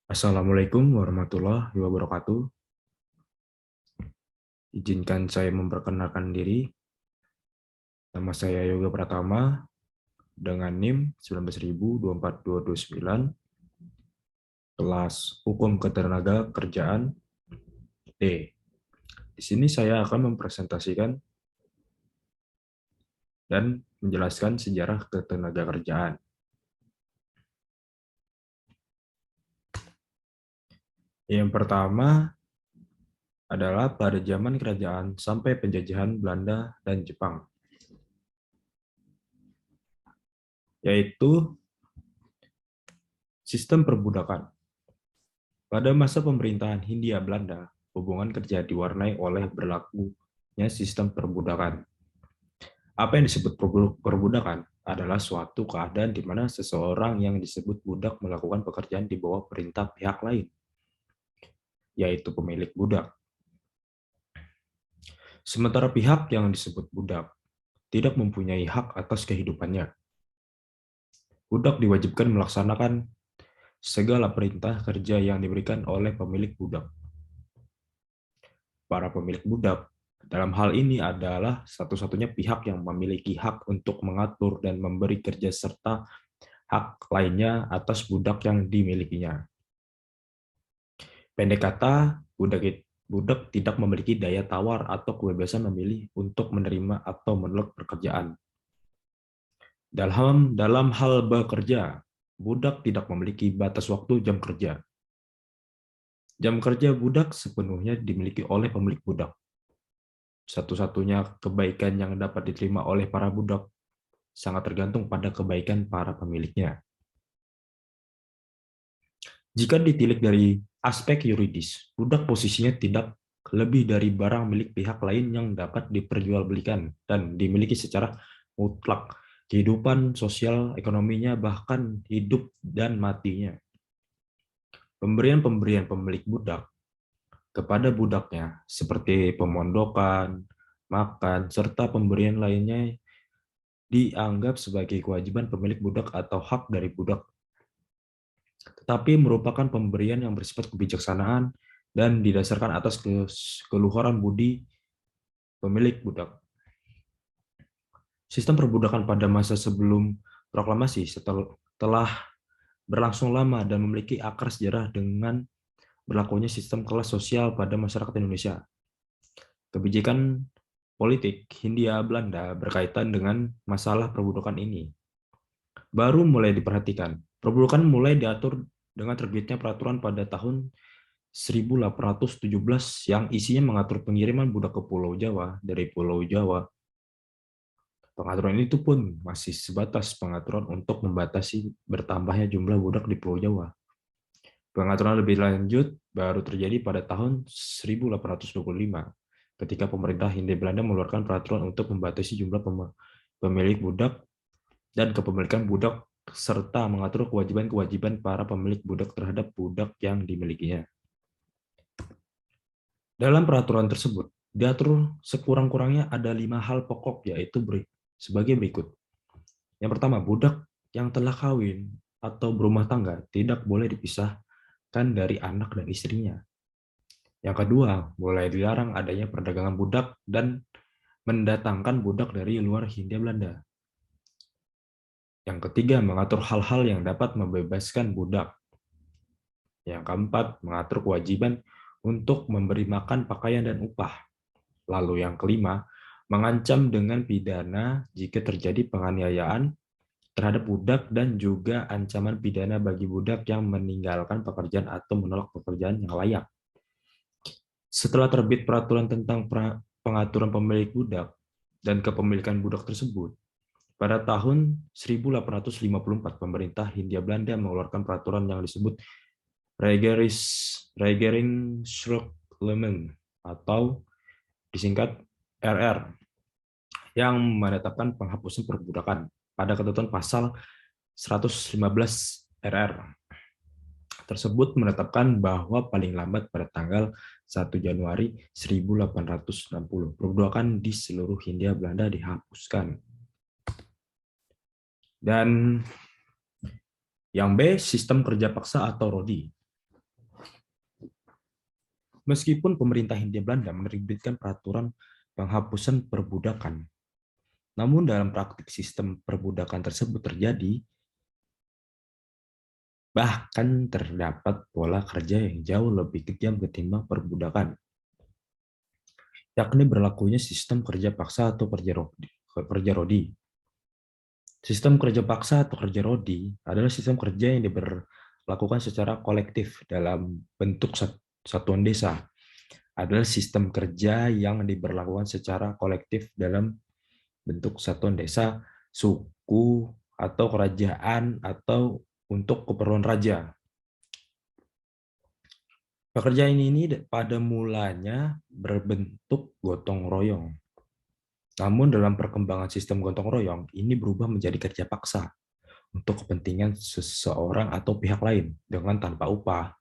Assalamualaikum warahmatullahi wabarakatuh. Izinkan saya memperkenalkan diri. Nama saya Yoga Pratama dengan NIM 19.24229, kelas Hukum Ketenaga Kerjaan D. Di sini saya akan mempresentasikan dan menjelaskan sejarah ketenaga kerjaan. Yang pertama adalah pada zaman kerajaan sampai penjajahan Belanda dan Jepang, yaitu sistem perbudakan. Pada masa pemerintahan Hindia Belanda, hubungan kerja diwarnai oleh berlakunya sistem perbudakan. Apa yang disebut perbudakan adalah suatu keadaan di mana seseorang yang disebut budak melakukan pekerjaan di bawah perintah pihak lain, yaitu pemilik budak. Sementara pihak yang disebut budak tidak mempunyai hak atas kehidupannya. Budak diwajibkan melaksanakan segala perintah kerja yang diberikan oleh pemilik budak. Para pemilik budak dalam hal ini adalah satu-satunya pihak yang memiliki hak untuk mengatur dan memberi kerja serta hak lainnya atas budak yang dimilikinya. Pendek kata, budak tidak memiliki daya tawar atau kebebasan memilih untuk menerima atau menolak pekerjaan. Dalam hal bekerja, budak tidak memiliki batas waktu jam kerja. Jam kerja budak sepenuhnya dimiliki oleh pemilik budak. Satu-satunya kebaikan yang dapat diterima oleh para budak sangat tergantung pada kebaikan para pemiliknya. Jika ditilik dari aspek yuridis, budak posisinya tidak lebih dari barang milik pihak lain yang dapat diperjualbelikan dan dimiliki secara mutlak. Kehidupan sosial ekonominya, bahkan hidup dan matinya. Pemberian-pemberian pemilik budak kepada budaknya, seperti pemondokan, makan, serta pemberian lainnya dianggap sebagai kewajiban pemilik budak atau hak dari budak, tetapi merupakan pemberian yang bersifat kebijaksanaan dan didasarkan atas keluhuran budi pemilik budak. Sistem perbudakan pada masa sebelum proklamasi telah berlangsung lama dan memiliki akar sejarah dengan berlakunya sistem kelas sosial pada masyarakat Indonesia. Kebijakan politik Hindia Belanda berkaitan dengan masalah perbudakan ini baru mulai diperhatikan. Perbudakan mulai diatur dengan terbitnya peraturan pada tahun 1817 yang isinya mengatur pengiriman budak ke Pulau Jawa dari Pulau Jawa. Pengaturan itu pun masih sebatas pengaturan untuk membatasi bertambahnya jumlah budak di Pulau Jawa. Pengaturan lebih lanjut baru terjadi pada tahun 1825 ketika pemerintah Hindia Belanda mengeluarkan peraturan untuk membatasi jumlah pemilik budak dan kepemilikan budak serta mengatur kewajiban-kewajiban para pemilik budak terhadap budak yang dimilikinya. Dalam peraturan tersebut, diatur sekurang-kurangnya ada 5 hal pokok, yaitu sebagai berikut. Yang pertama, budak yang telah kawin atau berumah tangga tidak boleh dipisahkan dari anak dan istrinya. Yang kedua, mulai dilarang adanya perdagangan budak dan mendatangkan budak dari luar Hindia Belanda. Yang ketiga, mengatur hal-hal yang dapat membebaskan budak. Yang keempat, mengatur kewajiban untuk memberi makan, pakaian, dan upah. Lalu yang kelima, mengancam dengan pidana jika terjadi penganiayaan terhadap budak dan juga ancaman pidana bagi budak yang meninggalkan pekerjaan atau menolak pekerjaan yang layak. Setelah terbit peraturan tentang pengaturan pemilik budak dan kepemilikan budak tersebut, pada tahun 1854 pemerintah Hindia Belanda mengeluarkan peraturan yang disebut Regeringsrådslumen atau disingkat RR yang menetapkan penghapusan perbudakan pada ketentuan pasal 115 RR. Tersebut menetapkan bahwa paling lambat pada tanggal 1 Januari 1860 perbudakan di seluruh Hindia Belanda dihapuskan. Dan yang B, sistem kerja paksa atau RODI. Meskipun pemerintah Hindia Belanda menerbitkan peraturan penghapusan perbudakan, namun dalam praktik sistem perbudakan tersebut terjadi, bahkan terdapat pola kerja yang jauh lebih kejam ketimbang perbudakan, yakni berlakunya sistem kerja paksa atau kerja rodi. Sistem kerja paksa atau kerja rodi adalah sistem kerja yang diberlakukan secara kolektif dalam bentuk satuan desa. Adalah sistem kerja yang diberlakukan secara kolektif dalam bentuk satuan desa, suku, atau kerajaan, atau untuk keperluan raja. Pekerjaan ini pada mulanya berbentuk gotong royong. Namun dalam perkembangan sistem gotong royong, ini berubah menjadi kerja paksa untuk kepentingan seseorang atau pihak lain dengan tanpa upah.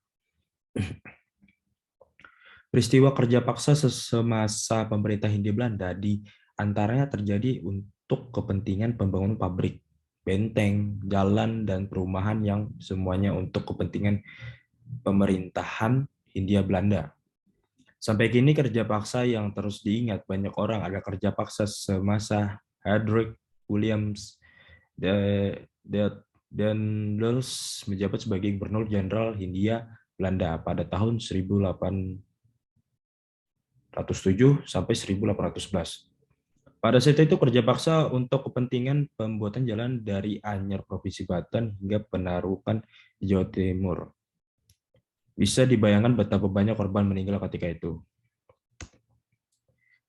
Peristiwa kerja paksa semasa pemerintah Hindia Belanda di antaranya terjadi untuk kepentingan pembangunan pabrik, benteng, jalan, dan perumahan yang semuanya untuk kepentingan pemerintahan Hindia Belanda. Sampai kini kerja paksa yang terus diingat banyak orang ada kerja paksa semasa Hendrik Williams Daendels menjabat sebagai Gubernur Jenderal Hindia Belanda pada tahun 1807 sampai 1811. Pada saat itu kerja paksa untuk kepentingan pembuatan jalan dari Anyer Provinsi Banten hingga Penarukan Jawa Timur. Bisa dibayangkan betapa banyak korban meninggal ketika itu.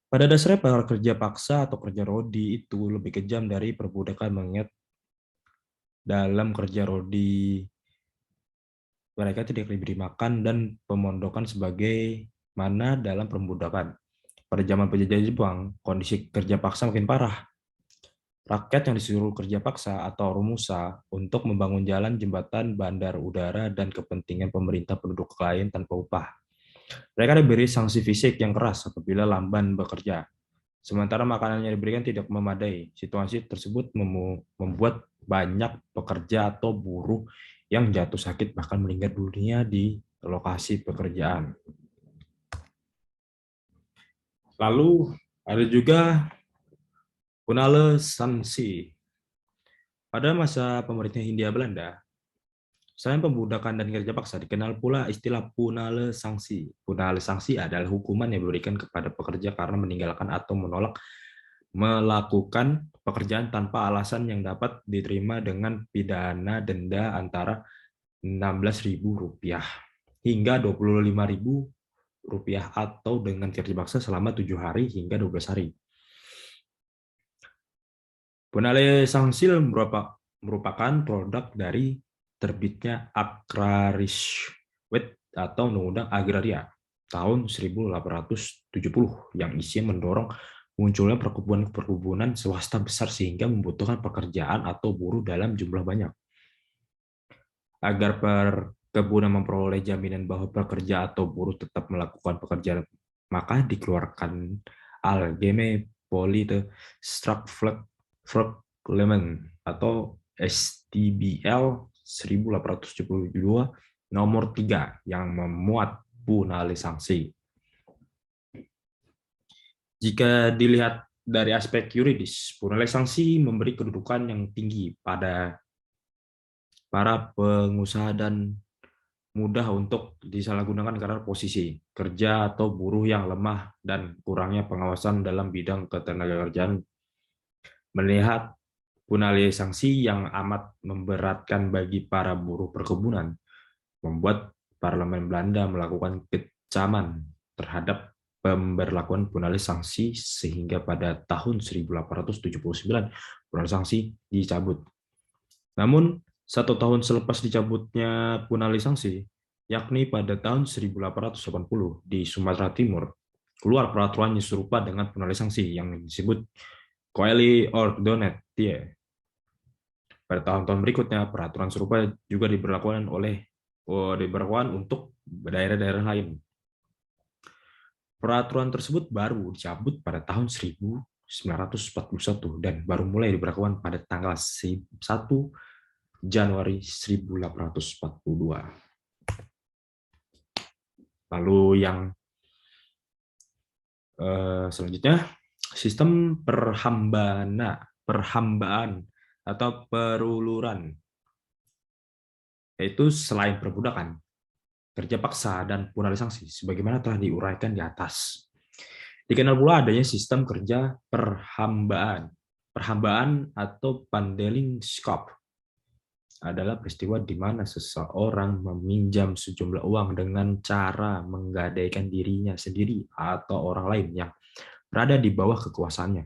Pada dasarnya para kerja paksa atau kerja rodi itu lebih kejam dari perbudakan mengingat dalam kerja rodi mereka tidak diberi makan dan pemondokan sebagai mana dalam perbudakan. Pada zaman penjajah Jepang, kondisi kerja paksa makin parah. Rakyat yang disuruh kerja paksa atau rumusa untuk membangun jalan, jembatan, bandar udara, dan kepentingan pemerintah penduduk lain tanpa upah. Mereka diberi sanksi fisik yang keras apabila lamban bekerja. Sementara makanan yang diberikan tidak memadai. Situasi tersebut membuat banyak pekerja atau buruh yang jatuh sakit bahkan meninggal dunia di lokasi pekerjaan. Lalu ada juga punale sanksi. Pada masa pemerintah Hindia Belanda, selain pembudakan dan kerja paksa, dikenal pula istilah punale sanksi. Punale sanksi adalah hukuman yang diberikan kepada pekerja karena meninggalkan atau menolak melakukan pekerjaan tanpa alasan yang dapat diterima dengan pidana denda antara Rp16.000 hingga Rp25.000 atau dengan kerja paksa selama 7 hari hingga 12 hari. Punale Sanksi merupakan produk dari terbitnya Agrariswet atau Undang-Undang Agraria tahun 1870 yang isinya mendorong munculnya perkebunan swasta besar sehingga membutuhkan pekerjaan atau buruh dalam jumlah banyak. Agar perkebunan memperoleh jaminan bahwa pekerja atau buruh tetap melakukan pekerjaan, maka dikeluarkan Algeme Polite Strukturförklemmen atau STBL 1872 nomor 3 yang memuat punale sanksi. Jika dilihat dari aspek yuridis, punale sanksi memberi kedudukan yang tinggi pada para pengusaha dan mudah untuk disalahgunakan karena posisi kerja atau buruh yang lemah dan kurangnya pengawasan dalam bidang ketenagakerjaan. Melihat punale sanksi yang amat memberatkan bagi para buruh perkebunan, membuat Parlemen Belanda melakukan kecaman terhadap pemberlakuan punale sanksi sehingga pada tahun 1879 punale sanksi dicabut. Namun, 1 tahun selepas dicabutnya punale sanksi, yakni pada tahun 1880 di Sumatera Timur, keluar peraturan yang serupa dengan punale sanksi yang disebut Coeli Ordonance. Pada tahun-tahun berikutnya, peraturan serupa juga diberlakukan untuk daerah-daerah lain. Peraturan tersebut baru dicabut pada tahun 1941 dan baru mulai diberlakukan pada tanggal 1 Januari 1842. Lalu yang Selanjutnya, sistem perhambaan atau peruluran, yaitu selain perbudakan, kerja paksa, dan penggunaan sanksi, sebagaimana telah diuraikan di atas. Dikenal pula adanya sistem kerja perhambaan. Perhambaan atau Pandelingskap adalah peristiwa di mana seseorang meminjam sejumlah uang dengan cara menggadaikan dirinya sendiri atau orang lain yang berada di bawah kekuasaannya.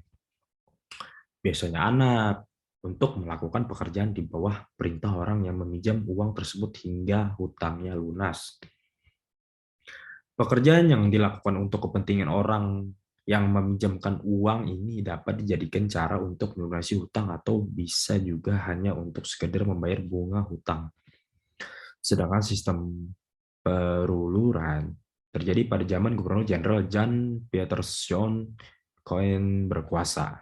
Biasanya anak, untuk melakukan pekerjaan di bawah perintah orang yang meminjam uang tersebut hingga hutangnya lunas. Pekerjaan yang dilakukan untuk kepentingan orang yang meminjamkan uang ini dapat dijadikan cara untuk melunasi hutang atau bisa juga hanya untuk sekedar membayar bunga hutang. Sedangkan sistem peruluran terjadi pada zaman Gubernur Jenderal Jan Pieterszoon Koen berkuasa.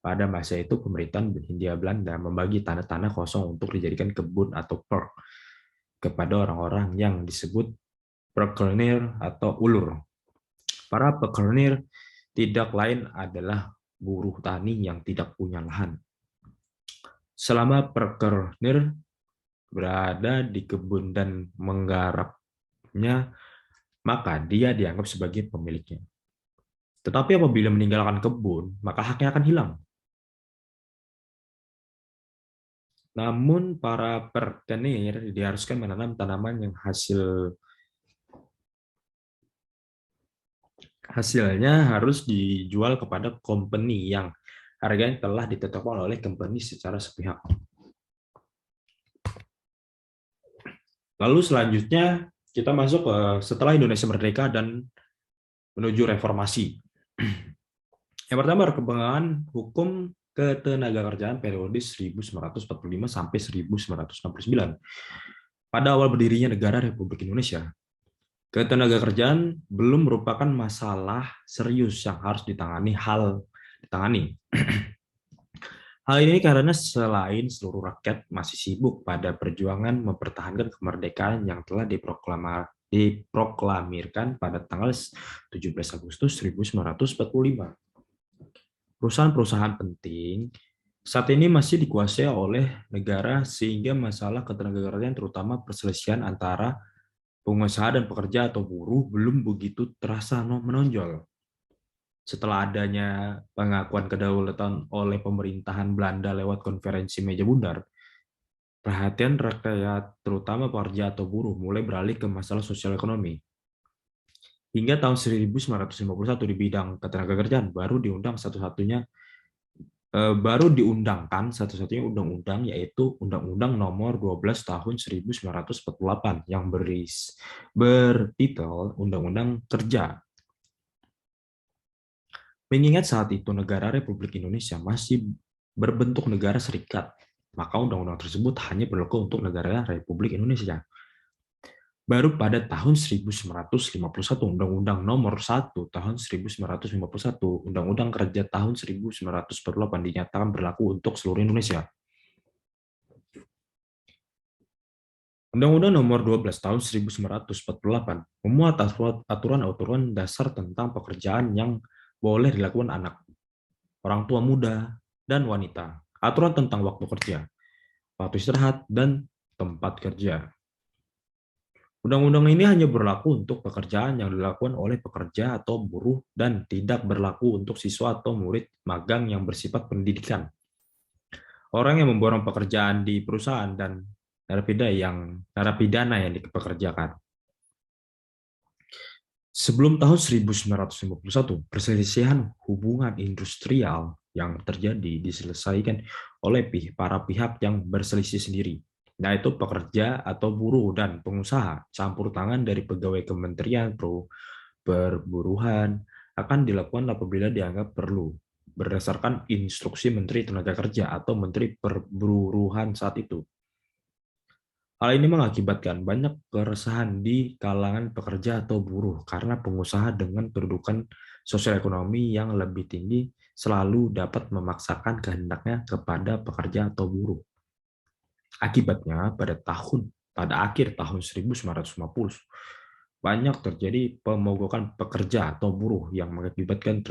Pada masa itu, pemerintahan Hindia Belanda membagi tanah-tanah kosong untuk dijadikan kebun atau park kepada orang-orang yang disebut perkenir atau ulur. Para pekernier tidak lain adalah buruh tani yang tidak punya lahan. Selama pekernier berada di kebun dan menggarapnya, maka dia dianggap sebagai pemiliknya. Tetapi apabila meninggalkan kebun, maka haknya akan hilang. Namun para pekernier diharuskan menanam tanaman yang hasilnya harus dijual kepada company yang harganya telah ditetapkan oleh company secara sepihak. Lalu selanjutnya kita masuk ke setelah Indonesia merdeka dan menuju reformasi. Yang pertama, perkembangan hukum ketenagakerjaan periode 1945 sampai 1969. Pada awal berdirinya negara Republik Indonesia, ketenagakerjaan belum merupakan masalah serius yang harus ditangani. Hal ini karena selain seluruh rakyat masih sibuk pada perjuangan mempertahankan kemerdekaan yang telah diproklamirkan pada tanggal 17 Agustus 1945. Perusahaan-perusahaan penting saat ini masih dikuasai oleh negara sehingga masalah ketenagakerjaan terutama perselisihan antara pengusaha dan pekerja atau buruh belum begitu terasa menonjol. Setelah adanya pengakuan kedaulatan oleh pemerintahan Belanda lewat konferensi meja bundar, perhatian rakyat, terutama pekerja atau buruh, mulai beralih ke masalah sosial ekonomi. Hingga tahun 1951 di bidang ketenagakerjaan baru diundangkan satu-satunya undang-undang, yaitu Undang-Undang Nomor 12 Tahun 1948 yang bertitel Undang-Undang Kerja. Mengingat saat itu negara Republik Indonesia masih berbentuk negara serikat, maka undang-undang tersebut hanya berlaku untuk negara Republik Indonesia. Baru pada tahun 1951, Undang-Undang Nomor 1 Tahun 1951, Undang-Undang Kerja tahun 1948 dinyatakan berlaku untuk seluruh Indonesia. Undang-Undang Nomor 12 Tahun 1948 memuat aturan-aturan dasar tentang pekerjaan yang boleh dilakukan anak, orang tua muda, dan wanita. Aturan tentang waktu kerja, waktu istirahat, dan tempat kerja. Undang-undang ini hanya berlaku untuk pekerjaan yang dilakukan oleh pekerja atau buruh dan tidak berlaku untuk siswa atau murid magang yang bersifat pendidikan. Orang yang memborong pekerjaan di perusahaan dan narapidana yang dipekerjakan. Sebelum tahun 1951, perselisihan hubungan industrial yang terjadi diselesaikan oleh para pihak yang berselisih sendiri, yaitu pekerja atau buruh dan pengusaha. Campur tangan dari pegawai Kementerian Perburuhan akan dilakukan apabila dianggap perlu, berdasarkan instruksi Menteri Tenaga Kerja atau Menteri Perburuhan saat itu. Hal ini mengakibatkan banyak keresahan di kalangan pekerja atau buruh karena pengusaha dengan kedudukan sosial ekonomi yang lebih tinggi selalu dapat memaksakan kehendaknya kepada pekerja atau buruh. Akibatnya pada akhir tahun 1950, banyak terjadi pemogokan pekerja atau buruh yang mengakibatkan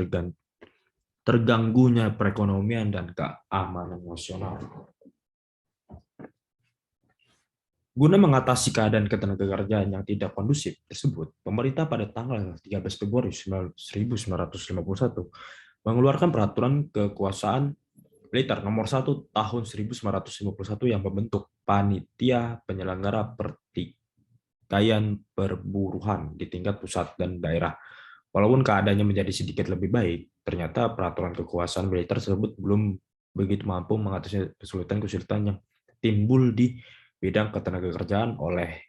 terganggunya perekonomian dan keamanan nasional. Guna mengatasi keadaan ketenagakerjaan yang tidak kondusif tersebut, pemerintah pada tanggal 13 Februari 1951 mengeluarkan peraturan kekuasaan militer nomor 1 tahun 1951 yang membentuk panitia penyelenggara pertikaian perburuhan di tingkat pusat dan daerah. Walaupun keadaannya menjadi sedikit lebih baik, ternyata peraturan kekuasaan militer tersebut belum begitu mampu mengatasi kesulitan-kesulitan yang timbul di bidang ketenagakerjaan oleh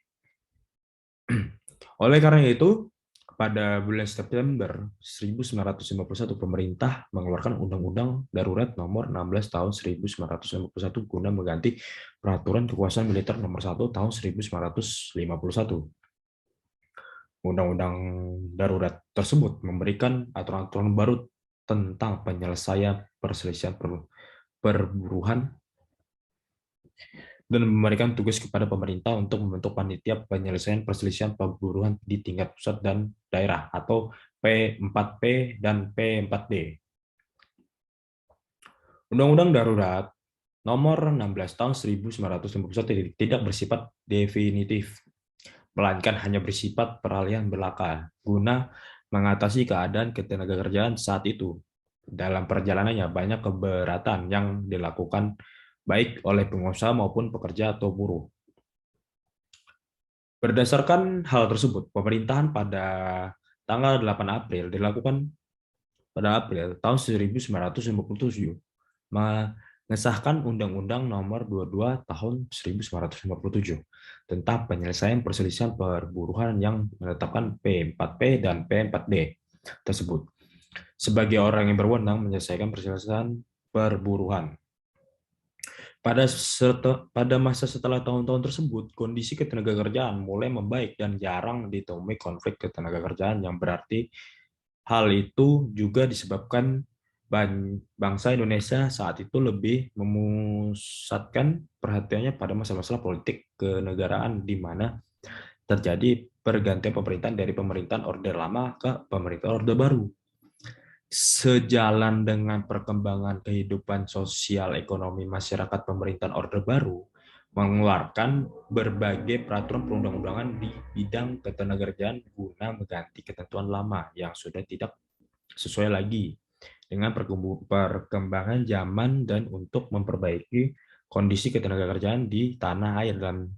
karena itu, pada bulan September 1951, pemerintah mengeluarkan Undang-Undang Darurat Nomor 16 Tahun 1951 guna mengganti Peraturan Kekuasaan Militer Nomor 1 Tahun 1951. Undang-Undang Darurat tersebut memberikan aturan-aturan baru tentang penyelesaian perselisihan perburuhan dan memberikan tugas kepada pemerintah untuk membentuk panitia penyelesaian perselisihan perburuhan di tingkat pusat dan daerah atau P4P dan P4D. Undang-Undang Darurat Nomor 16 Tahun 1951 tidak bersifat definitif, melainkan hanya bersifat peralihan belaka guna mengatasi keadaan ketenagakerjaan saat itu. Dalam perjalanannya banyak keberatan yang dilakukan baik oleh pengusaha maupun pekerja atau buruh. Berdasarkan hal tersebut, pemerintahan pada tanggal 8 April dilakukan pada April tahun 1957 mengesahkan Undang-Undang Nomor 22 Tahun 1957 tentang penyelesaian perselisihan perburuhan yang menetapkan P4P dan P4D tersebut sebagai orang yang berwenang menyelesaikan perselisihan perburuhan. Pada masa setelah tahun-tahun tersebut, kondisi ketenagakerjaan mulai membaik dan jarang ditemui konflik ketenagakerjaan yang berarti hal itu juga disebabkan bangsa Indonesia saat itu lebih memusatkan perhatiannya pada masalah-masalah politik kenegaraan di mana terjadi pergantian pemerintahan dari pemerintahan Orde Lama ke pemerintahan Orde Baru. Sejalan dengan perkembangan kehidupan sosial ekonomi masyarakat, pemerintahan Orde Baru mengeluarkan berbagai peraturan perundang-undangan di bidang ketenagakerjaan guna mengganti ketentuan lama yang sudah tidak sesuai lagi dengan perkembangan zaman dan untuk memperbaiki kondisi ketenagakerjaan di tanah air dalam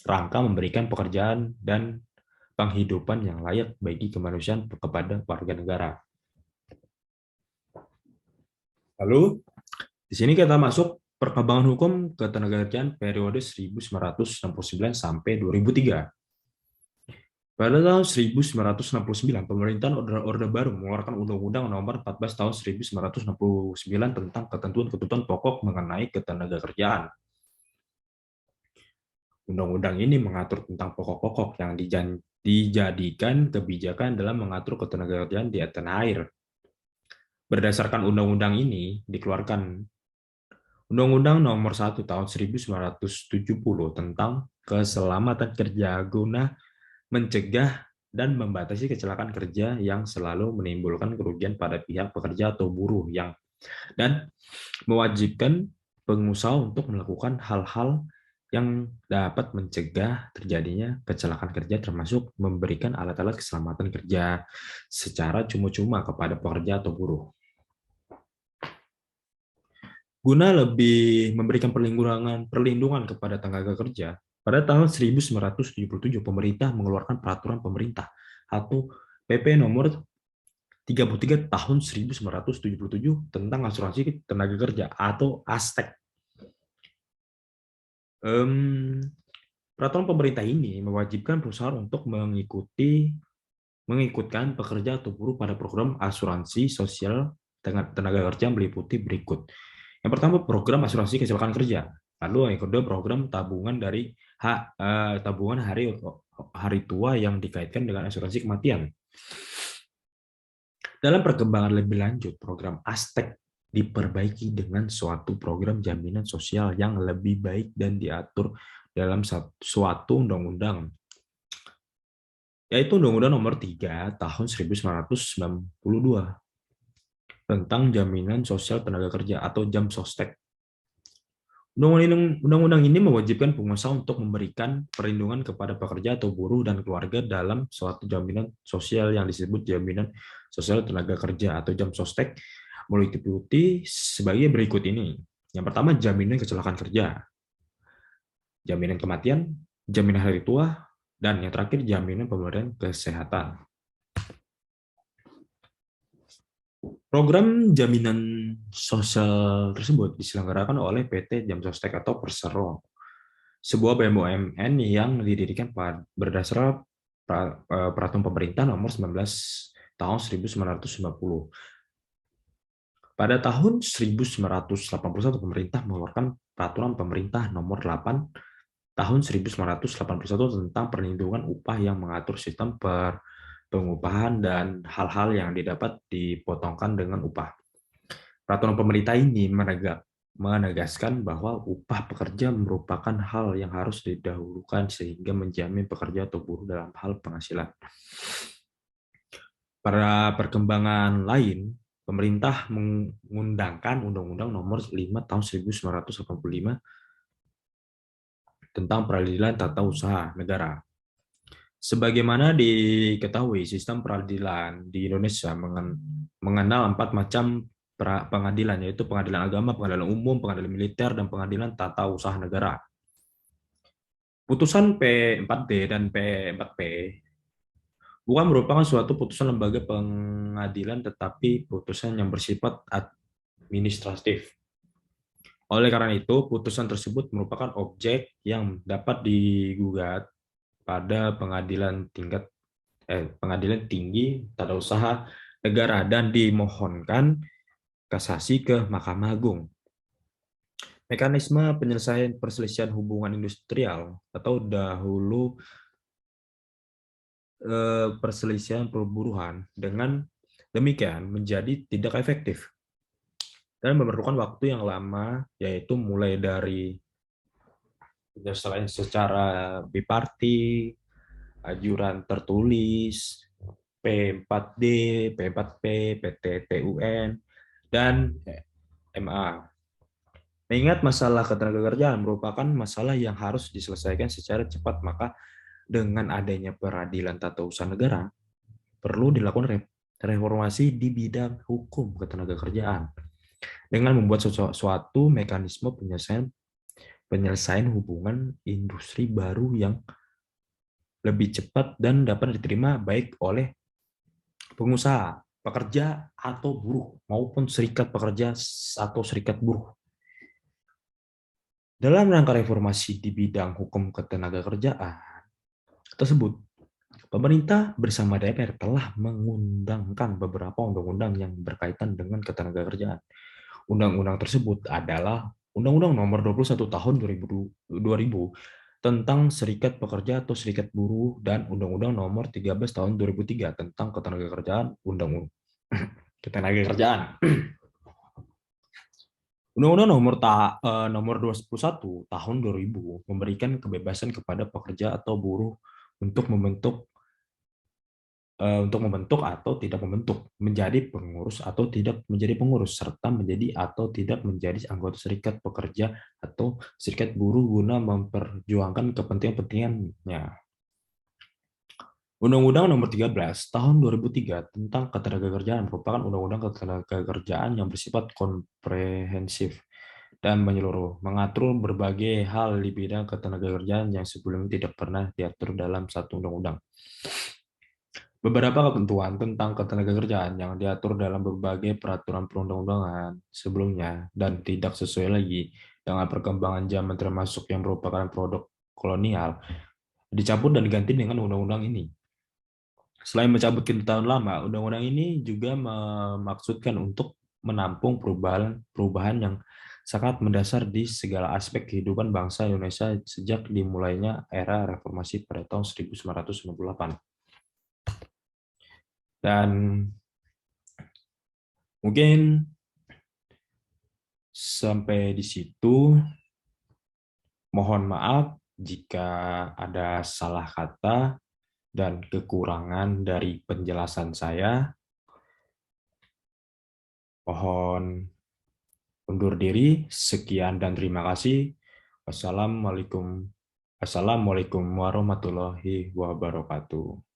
rangka memberikan pekerjaan dan penghidupan yang layak bagi kemanusiaan kepada warga negara. Lalu, di sini kita masuk perkembangan hukum ketenagakerjaan periode 1969 sampai 2003. Pada tahun 1969, pemerintahan Orde Baru mengeluarkan Undang-Undang Nomor 14 Tahun 1969 tentang ketentuan-ketentuan pokok mengenai ketenagakerjaan. Undang-undang ini mengatur tentang pokok-pokok yang dijadikan kebijakan dalam mengatur ketenagakerjaan di tanah air. Berdasarkan undang-undang ini dikeluarkan Undang-Undang Nomor 1 Tahun 1970 tentang keselamatan kerja guna mencegah dan membatasi kecelakaan kerja yang selalu menimbulkan kerugian pada pihak pekerja atau buruh dan mewajibkan pengusaha untuk melakukan hal-hal yang dapat mencegah terjadinya kecelakaan kerja termasuk memberikan alat-alat keselamatan kerja secara cuma-cuma kepada pekerja atau buruh. Guna lebih memberikan perlindungan kepada tenaga kerja, pada tahun 1977 pemerintah mengeluarkan peraturan pemerintah atau PP nomor 33 tahun 1977 tentang asuransi tenaga kerja atau ASTEK. Peraturan pemerintah ini mewajibkan perusahaan untuk mengikutkan pekerja atau buruh pada program asuransi sosial tenaga kerja meliputi berikut. Yang pertama, program asuransi kecelakaan kerja. Lalu yang kedua, program tabungan tabungan hari tua yang dikaitkan dengan asuransi kematian. Dalam perkembangan lebih lanjut, program ASTEK diperbaiki dengan suatu program jaminan sosial yang lebih baik dan diatur dalam suatu undang-undang. yaitu Undang-Undang Nomor 3 Tahun 1992 tentang Jaminan Sosial Tenaga Kerja atau Jamsostek. Undang-undang ini mewajibkan pengusaha untuk memberikan perlindungan kepada pekerja atau buruh dan keluarga dalam suatu jaminan sosial yang disebut Jaminan Sosial Tenaga Kerja atau Jamsostek meliputi sebagai berikut ini. Yang pertama, jaminan kecelakaan kerja, jaminan kematian, jaminan hari tua, dan yang terakhir jaminan pemberian kesehatan. Program jaminan sosial tersebut diselenggarakan oleh PT Jamsostek atau Persero, sebuah BUMN yang didirikan berdasar peraturan pemerintah nomor 19 tahun 1990. Pada tahun 1981 pemerintah mengeluarkan peraturan pemerintah nomor 8 tahun 1981 tentang perlindungan upah yang mengatur sistem pengupahan dan hal-hal yang didapat dipotongkan dengan upah. Peraturan pemerintah ini menegaskan bahwa upah pekerja merupakan hal yang harus didahulukan sehingga menjamin pekerja atau buruh dalam hal penghasilan. Pada perkembangan lain, pemerintah mengundangkan Undang-Undang Nomor 5 Tahun 1985 tentang Peradilan Tata Usaha Negara. Sebagaimana diketahui, sistem peradilan di Indonesia mengenal 4 macam pengadilan, yaitu pengadilan agama, pengadilan umum, pengadilan militer, dan pengadilan tata usaha negara. Putusan P4D dan P4P bukan merupakan suatu putusan lembaga pengadilan, tetapi putusan yang bersifat administratif. Oleh karena itu, putusan tersebut merupakan objek yang dapat digugat pada pengadilan tinggi tata usaha negara dan dimohonkan kasasi ke Mahkamah Agung. Mekanisme penyelesaian perselisihan hubungan industrial atau dahulu perselisihan perburuhan dengan demikian menjadi tidak efektif dan memerlukan waktu yang lama, yaitu mulai dari penyelesaian secara biparti, ajuran tertulis, P4D, P4P, PTTUN, dan MA. Mengingat masalah ketenagakerjaan merupakan masalah yang harus diselesaikan secara cepat, maka dengan adanya peradilan tata usaha negara, perlu dilakukan reformasi di bidang hukum ketenagakerjaan dengan membuat suatu mekanisme penyelesaian hubungan industri baru yang lebih cepat dan dapat diterima baik oleh pengusaha, pekerja, atau buruh, maupun serikat pekerja atau serikat buruh. Dalam rangka reformasi di bidang hukum ketenagakerjaan tersebut, pemerintah bersama DPR telah mengundangkan beberapa undang-undang yang berkaitan dengan ketenagakerjaan. Undang-undang tersebut adalah Undang-Undang Nomor 21 Tahun 2000 tentang Serikat Pekerja atau Serikat Buruh dan Undang-Undang Nomor 13 Tahun 2003 tentang Ketenagakerjaan, Undang-Undang Ketenagakerjaan. Undang-Undang Nomor 21 Tahun 2000 memberikan kebebasan kepada pekerja atau buruh untuk membentuk atau tidak membentuk, menjadi pengurus atau tidak menjadi pengurus, serta menjadi atau tidak menjadi anggota serikat pekerja atau serikat buruh guna memperjuangkan kepentingan-kepentingannya. Undang-Undang Nomor 13 Tahun 2003 tentang Ketenagakerjaan merupakan undang-undang ketenagakerjaan yang bersifat komprehensif dan menyeluruh, mengatur berbagai hal di bidang ketenagakerjaan yang sebelumnya tidak pernah diatur dalam satu undang-undang. Beberapa ketentuan tentang ketenagakerjaan yang diatur dalam berbagai peraturan perundang-undangan sebelumnya dan tidak sesuai lagi dengan perkembangan zaman termasuk yang merupakan produk kolonial dicabut dan diganti dengan undang-undang ini. Selain mencabut ketentuan lama, undang-undang ini juga memaksudkan untuk menampung perubahan yang sangat mendasar di segala aspek kehidupan bangsa Indonesia sejak dimulainya era reformasi pada tahun 1998. Dan mungkin sampai di situ. Mohon maaf jika ada salah kata dan kekurangan dari penjelasan saya. Mohon undur diri. Sekian dan terima kasih. Wassalamualaikum Assalamualaikum warahmatullahi wabarakatuh.